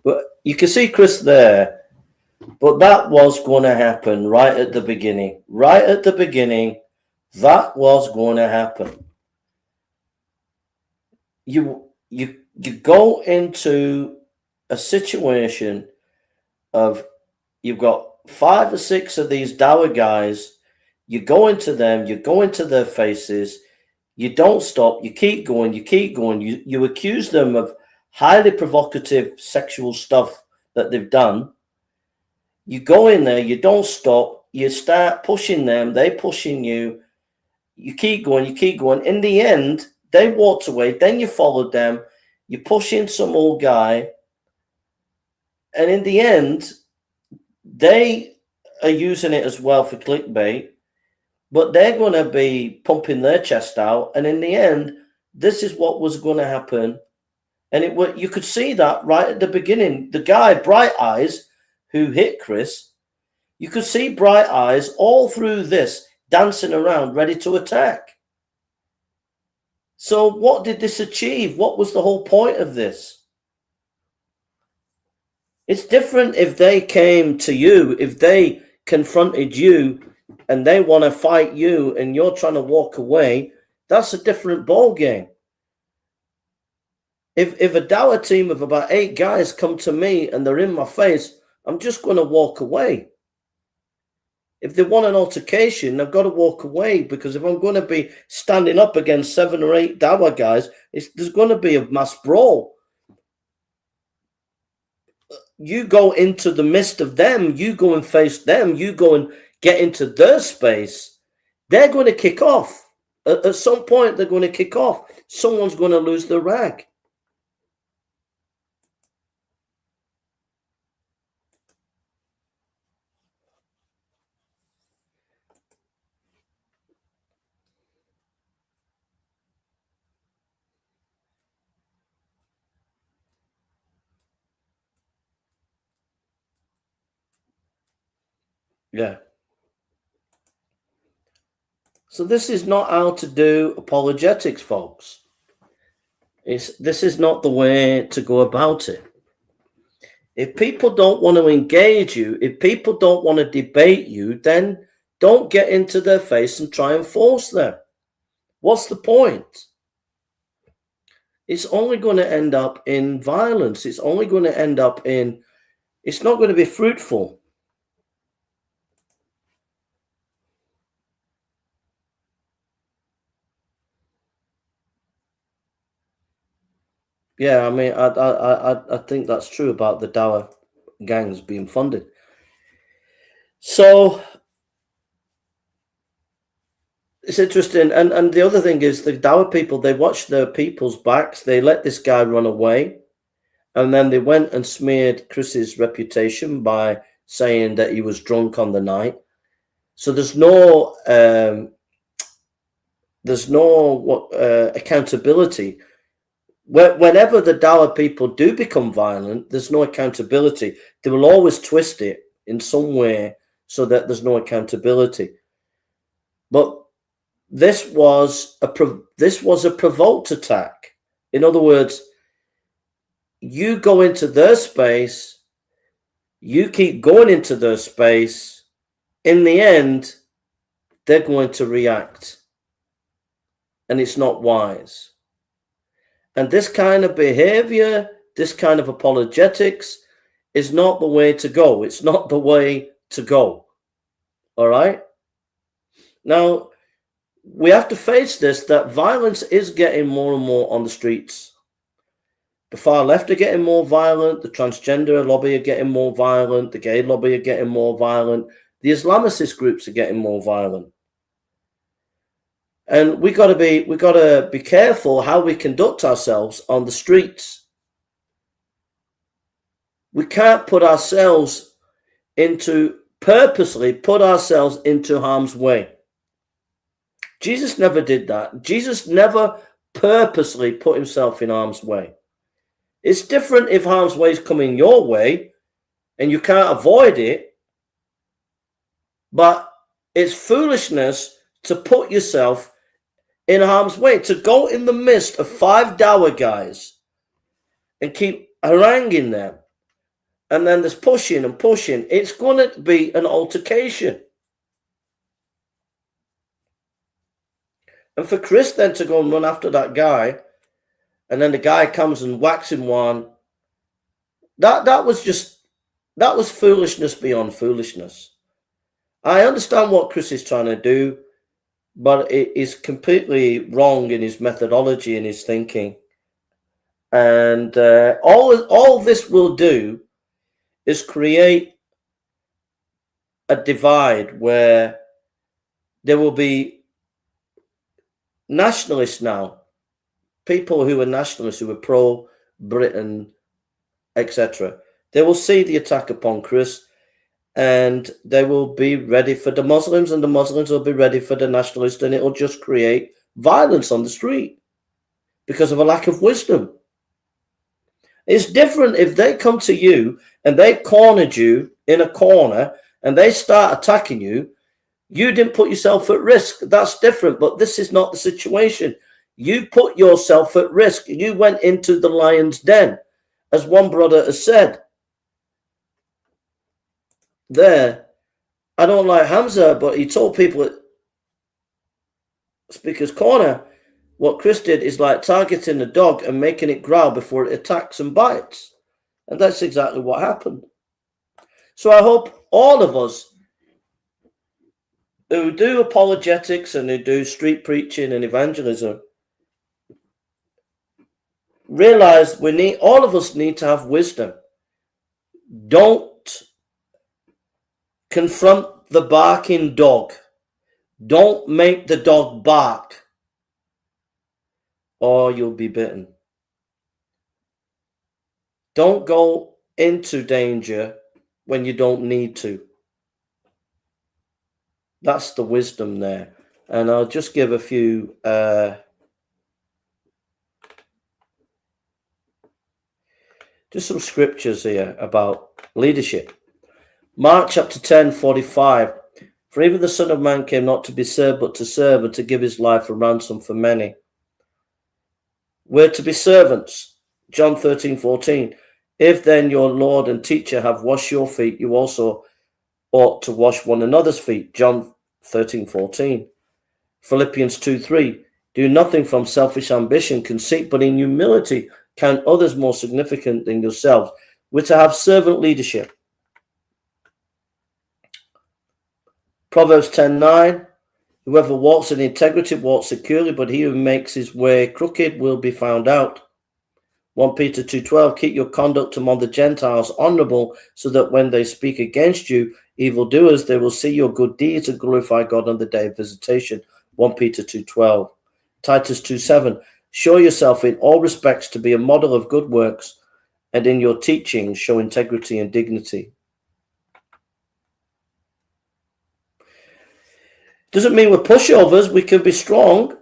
but you can see Chris there. But that was going to happen right at the beginning. Right at the beginning, that was going to happen. You go into a situation of you've got 5 or 6 of these dour guys. You go into them, you go into their faces, you don't stop, you keep going. You accuse them of highly provocative sexual stuff that they've done. You go in there, you don't stop, you start pushing them, they pushing you, you keep going. In the end, they walked away, then you followed them, you push in some old guy, and in the end, they are using it as well for clickbait, but they're going to be pumping their chest out, and in the end, this is what was going to happen. And you could see that right at the beginning. The guy, Bright Eyes, who hit Chris, you could see Bright Eyes all through this. dancing around, ready to attack. So what did this achieve? What was the whole point of this? It's different if they came to you, if they confronted you and they want to fight you and you're trying to walk away. That's a different ball game. If a Dower team of about 8 guys come to me and they're in my face, I'm just going to walk away. If they want an altercation, I've got to walk away, because if I'm going to be standing up against 7 or 8 Dower guys, there's going to be a mass brawl. You go into the midst of them, you go and face them, you go and get into their space, they're going to kick off. At some point, they're going to kick off. Someone's going to lose their rag. Yeah. So this is not how to do apologetics, folks. This is not the way to go about it. If people don't want to engage you, if people don't want to debate you, then don't get into their face and try and force them. What's the point? It's only going to end up in violence. It's only going to end up in, it's not going to be fruitful. Yeah, I mean, I think that's true about the Dower gangs being funded. So it's interesting. And the other thing is, the Dower people, they watched their people's backs. They let this guy run away. And then they went and smeared Chris's reputation by saying that he was drunk on the night. So there's no accountability. Whenever the Dower people do become violent, there's no accountability. They will always twist it in some way so that there's no accountability. But this was a provoked attack. In other words, you go into their space, you keep going into their space. In the end, they're going to react, and it's not wise. And this kind of behavior, this kind of apologetics is not the way to go. It's not the way to go. All right? Now, we have to face this, that violence is getting more and more on the streets. The far left are getting more violent. The transgender lobby are getting more violent. The gay lobby are getting more violent. The Islamicist groups are getting more violent. And we got to be careful how we conduct ourselves on the streets. We can't purposely put ourselves into harm's way. Jesus never did that. Jesus never purposely put himself in harm's way. It's different if harm's way is coming your way and you can't avoid it, but it's foolishness to put yourself in harm's way, to go in the midst of 5 Dower guys and keep haranguing them. And then there's pushing and pushing. It's going to be an altercation. And for Chris then to go and run after that guy, and then the guy comes and whacks him one, that was foolishness beyond foolishness. I understand what Chris is trying to do, but it is completely wrong in his methodology and his thinking. And all this will do is create a divide where there will be nationalists now, people who are nationalists, who are pro-Britain, etc. They will see the attack upon Chris, and they will be ready for the Muslims, and the Muslims will be ready for the nationalists, and it will just create violence on the street because of a lack of wisdom. It's different if they come to you and they cornered you in a corner and they start attacking you. You didn't put yourself at risk. That's different, but this is not the situation. You put yourself at risk. You went into the lion's den, as one brother has said. There, I don't like Hamza, but he told people at Speaker's Corner, what Chris did is like targeting a dog and making it growl before it attacks and bites. And that's exactly what happened. So I hope all of us who do apologetics and who do street preaching and evangelism realize all of us need to have wisdom. Don't confront the barking dog. Don't make the dog bark, or you'll be bitten. Don't go into danger when you don't need to. That's the wisdom there. And I'll just give a few just some scriptures here about leadership. Mark chapter 10:45. For even the Son of Man came not to be served, but to serve, and to give his life a ransom for many. We're to be servants. John 13:14. If then your Lord and teacher have washed your feet, you also ought to wash one another's feet. John 13:14. Philippians 2:3. Do nothing from selfish ambition, conceit, but in humility count others more significant than yourselves. We're to have servant leadership. Proverbs 10:9. Whoever walks in integrity walks securely, but he who makes his way crooked will be found out. 1 Peter 2:12. Keep your conduct among the Gentiles honorable, so that when they speak against you, evildoers, they will see your good deeds and glorify God on the day of visitation. 1 Peter 2:12. Titus 2:7. Show yourself in all respects to be a model of good works, and in your teaching show integrity and dignity. Doesn't mean we're pushovers. We can be strong.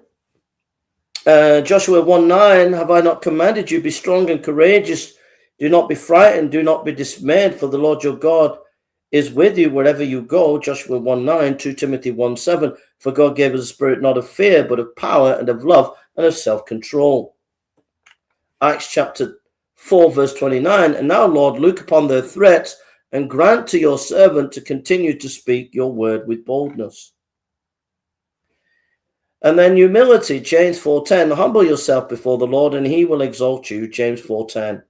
Joshua 1:9, have I not commanded you, be strong and courageous? Do not be frightened, do not be dismayed, for the Lord your God is with you wherever you go. Joshua 1:9, 2 Timothy 1:7, for God gave us a spirit not of fear, but of power and of love and of self-control. Acts chapter 4, verse 29, and now, Lord, look upon their threats and grant to your servant to continue to speak your word with boldness. And then humility, James 4:10, humble yourself before the Lord and he will exalt you, James 4:10.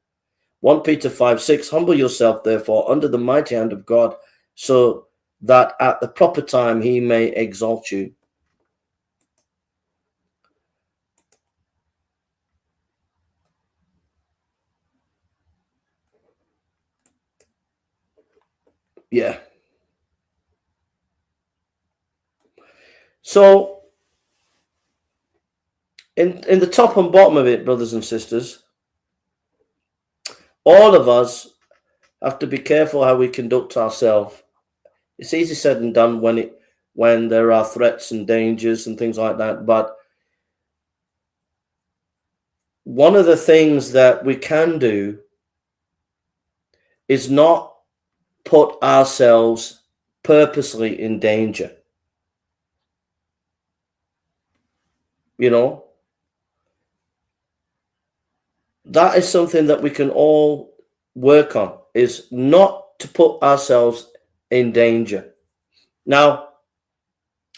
1 Peter 5:6, humble yourself therefore under the mighty hand of God, so that at the proper time he may exalt you. Yeah. So in the top and bottom of it, brothers and sisters, all of us have to be careful how we conduct ourselves. It's easy said and done when there are threats and dangers and things like that. But one of the things that we can do is not put ourselves purposely in danger. You know, that is something that we can all work on, is not to put ourselves in danger. Now,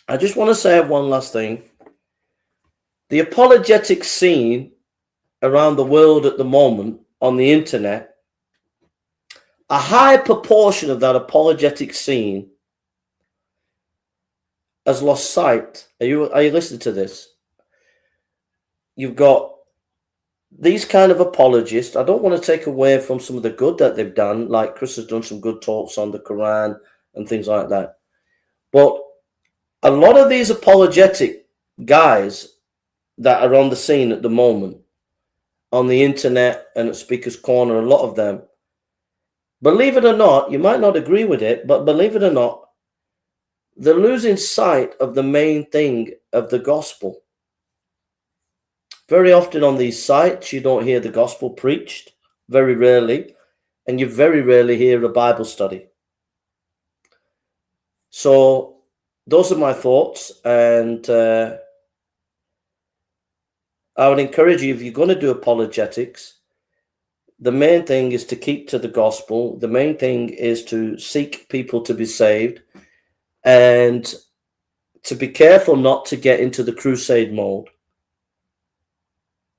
I just want to say one last thing. The apologetic scene around the world at the moment on the internet, a high proportion of that apologetic scene has lost sight. Are you listening to this? You've got these kind of apologists. I don't want to take away from some of the good that they've done, like Chris has done some good talks on the Quran and things like that. But a lot of these apologetic guys that are on the scene at the moment, on the internet and at Speaker's Corner, a lot of them, believe it or not, you might not agree with it, but believe it or not, they're losing sight of the main thing of the gospel. Very often on these sites, you don't hear the gospel preached, very rarely, and you very rarely hear a Bible study. So those are my thoughts, and I would encourage you, if you're going to do apologetics, the main thing is to keep to the gospel. The main thing is to seek people to be saved, and to be careful not to get into the crusade mode.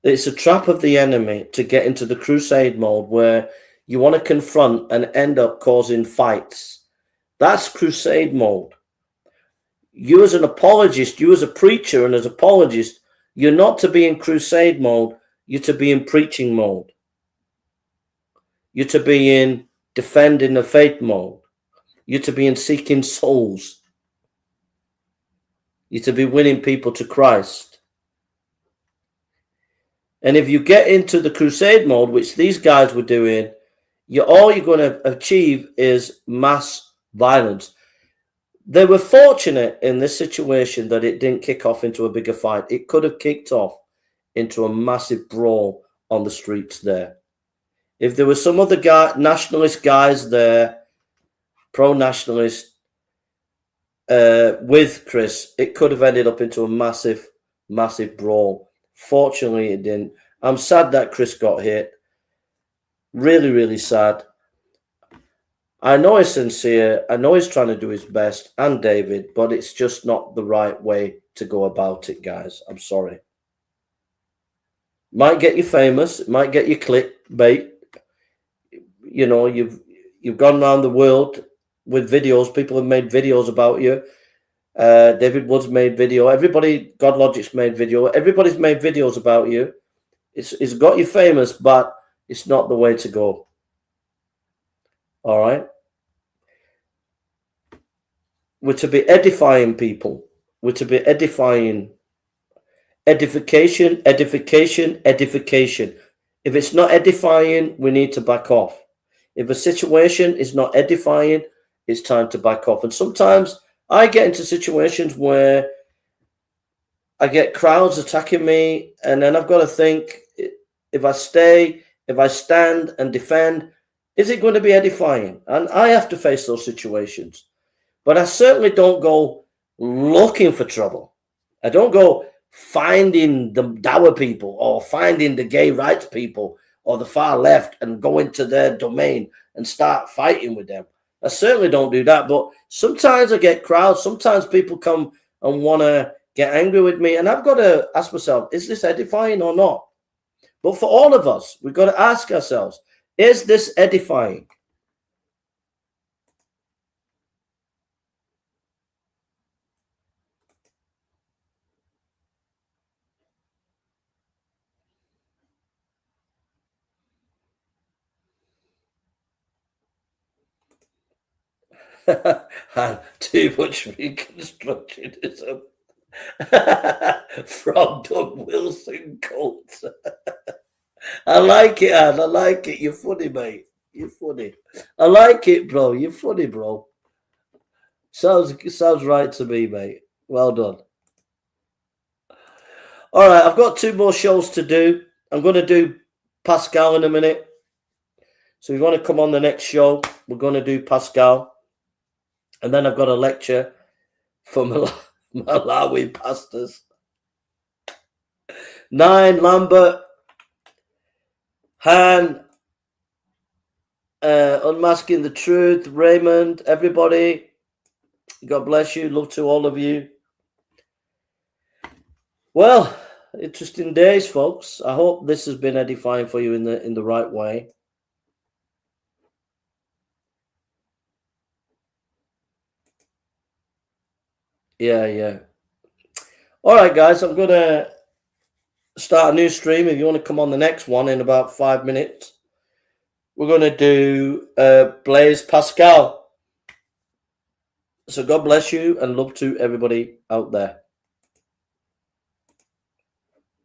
It's a trap of the enemy to get into the crusade mode where you want to confront and end up causing fights. That's crusade mode. You as an apologist, you as a preacher and as an apologist, you're not to be in crusade mode. You're to be in preaching mode. You're to be in defending the faith mode. You're to be in seeking souls. You're to be winning people to Christ. And if you get into the crusade mode, which these guys were doing, all you're going to achieve is mass violence. They were fortunate in this situation that it didn't kick off into a bigger fight. It could have kicked off into a massive brawl on the streets there. If there were some other nationalist guys there, pro-nationalist, with Chris, it could have ended up into a massive, massive brawl. Fortunately, it didn't. I'm sad that Chris got hit. Really, really sad. I know he's sincere. I know he's trying to do his best, and David, but it's just not the right way to go about it, guys. I'm sorry. Might get you famous. It might get you clickbait. You know, you've gone around the world with videos. People have made videos about you. David Wood's made video. Everybody, GodLogic's made video. Everybody's made videos about you. It's got you famous, but it's not the way to go. All right. We're to be edifying people. We're to be edifying. Edification, edification, edification. If it's not edifying, we need to back off. If a situation is not edifying, it's time to back off. And sometimes I get into situations where I get crowds attacking me, and then I've got to think, if I stand and defend, is it going to be edifying? And I have to face those situations. But I certainly don't go looking for trouble. I don't go finding the dour people or finding the gay rights people or the far left and go into their domain and start fighting with them. I certainly don't do that. But sometimes I get crowds. Sometimes people come and want to get angry with me. And I've got to ask myself, is this edifying or not? But for all of us, we've got to ask ourselves, is this edifying? Too much reconstructionism from Doug Wilson cult. I like it, Anne. I like it. You're funny, mate. You're funny. I like it, bro. You're funny, bro. Sounds right to me, mate. Well done. All right, I've got 2 more shows to do. I'm going to do Pascal in a minute. So if you want to come on the next show, we're going to do Pascal. And then I've got a lecture for Malawi pastors. 9, Lambert, Han, Unmasking the Truth, Raymond, everybody. God bless you. Love to all of you. Well, interesting days, folks. I hope this has been edifying for you in the right way. Yeah. All right, guys, I'm going to start a new stream. If you want to come on the next one in about 5 minutes, we're going to do Blaise Pascal. So God bless you and love to everybody out there.